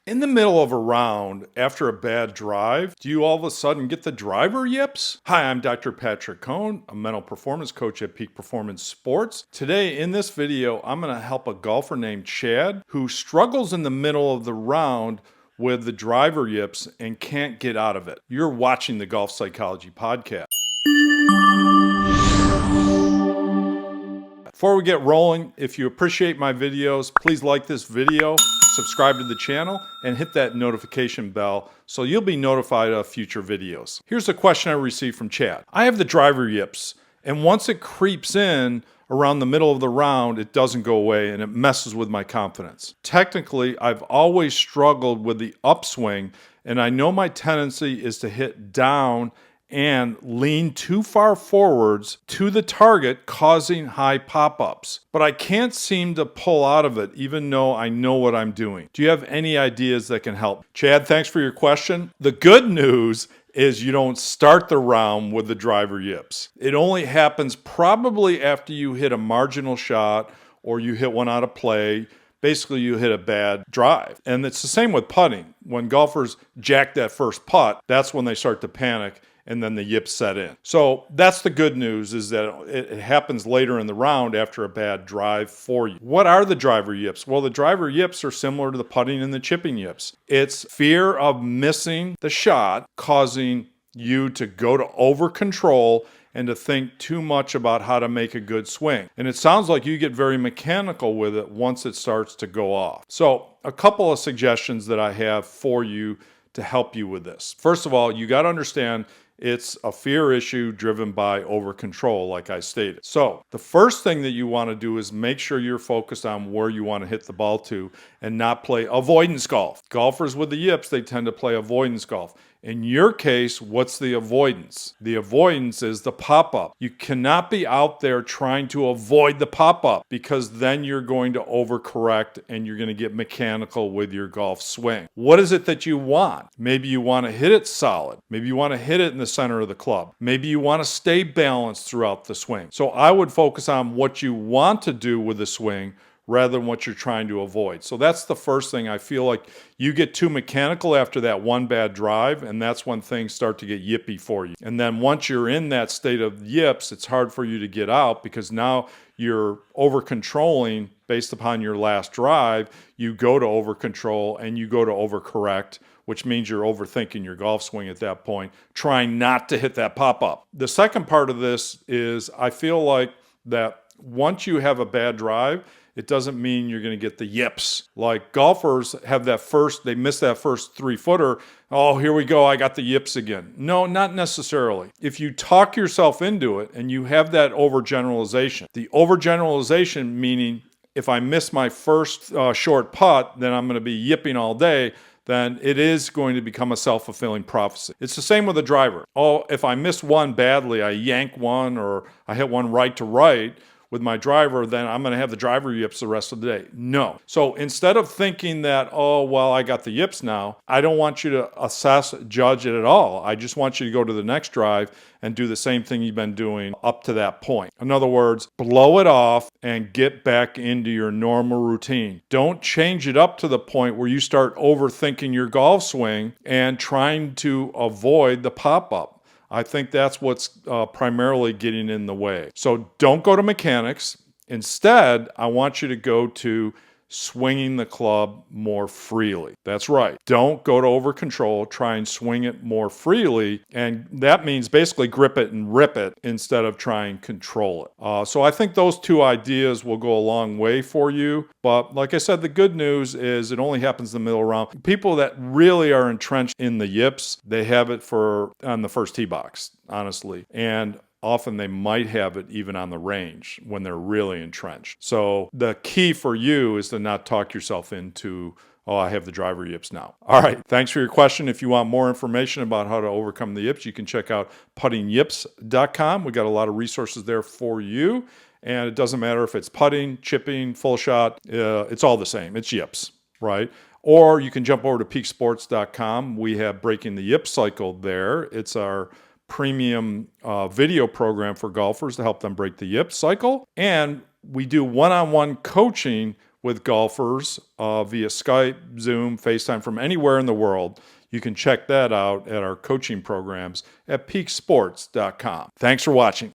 In the middle of a round, after a bad drive, do you all of a sudden get the driver yips? Hi, I'm Dr. Patrick Cohn, a mental performance coach at Peak Performance Sports. Today, in this video, I'm going to help a golfer named Chad who struggles in the middle of the round with the driver yips and can't get out of it. You're watching the Golf Psychology Podcast. Before we get rolling, if you appreciate my videos, please like this video, subscribe to the channel, and hit that notification bell so you'll be notified of future videos. Here's a question I received from Chad. I have the driver yips, and once it creeps in around the middle of the round, it doesn't go away and it messes with my confidence. Technically, I've always struggled with the upswing, and I know my tendency is to hit down and lean too far forwards to the target, causing high pop-ups. But I can't seem to pull out of it, even though I know what I'm doing. Do you have any ideas that can help? Chad, thanks for your question. The good news is you don't start the round with the driver yips. It only happens probably after you hit a marginal shot or you hit one out of play. Basically, you hit a bad drive. And it's the same with putting. When golfers jack that first putt, that's when they start to panic, and then the yips set in. So that's the good news, is that it happens later in the round after a bad drive for you. What are the driver yips? Well, the driver yips are similar to the putting and the chipping yips. It's fear of missing the shot, causing you to go to over control and to think too much about how to make a good swing. And it sounds like you get very mechanical with it once it starts to go off. So a couple of suggestions that I have for you to help you with this. First of all, you got to understand it's a fear issue driven by over control, like I stated. So the first thing that you want to do is make sure you're focused on where you want to hit the ball to and not play avoidance golf. Golfers with the yips, they tend to play avoidance golf. In your case, what's the avoidance? The avoidance is the pop-up. You cannot be out there trying to avoid the pop-up, because then you're going to overcorrect and you're going to get mechanical with your golf swing. What is it that you want? Maybe you want to hit it solid. Maybe you want to hit it in the center of the club. Maybe you want to stay balanced throughout the swing. So I would focus on what you want to do with the swing rather than what you're trying to avoid. So that's the first thing. I feel like you get too mechanical after that one bad drive, and that's when things start to get yippy for you. And then once you're in that state of yips, it's hard for you to get out, because now you're over controlling based upon your last drive. You go to over control and you go to overcorrect, which means you're overthinking your golf swing at that point, trying not to hit that pop-up. The second part of this is, I feel like that once you have a bad drive, it doesn't mean you're going to get the yips. Like golfers have they miss that first 3-footer. Oh, here we go, I got the yips again. No, not necessarily. If you talk yourself into it and you have that overgeneralization, the overgeneralization meaning if I miss my first short putt, then I'm going to be yipping all day, then it is going to become a self-fulfilling prophecy. It's the same with a driver. Oh, if I miss one badly, I yank one or I hit one right to right with my driver, then I'm going to have the driver yips the rest of the day. No. So instead of thinking that, oh, well, I got the yips now, I don't want you to judge it at all. I just want you to go to the next drive and do the same thing you've been doing up to that point. In other words, blow it off and get back into your normal routine. Don't change it up to the point where you start overthinking your golf swing and trying to avoid the pop-up. I think that's what's primarily getting in the way. So don't go to mechanics. Instead, I want you to go to swinging the club more freely. That's right. Don't go to over control. Try and swing it more freely. And that means basically grip it and rip it instead of try and control it. So I think those two ideas will go a long way for you. But like I said, the good news is it only happens in the middle round. People that really are entrenched in the yips, they have it on the first tee box, honestly. And often they might have it even on the range when they're really entrenched. So the key for you is to not talk yourself into, oh, I have the driver yips now. All right. Thanks for your question. If you want more information about how to overcome the yips, you can check out puttingyips.com. We got a lot of resources there for you. And it doesn't matter if it's putting, chipping, full shot. It's all the same. It's yips, right? Or you can jump over to peaksports.com. We have Breaking the Yip Cycle there. It's our premium video program for golfers to help them break the yip cycle. And we do one-on-one coaching with golfers via Skype, Zoom, FaceTime from anywhere in the world. You can check that out at our coaching programs at peaksports.com. Thanks for watching.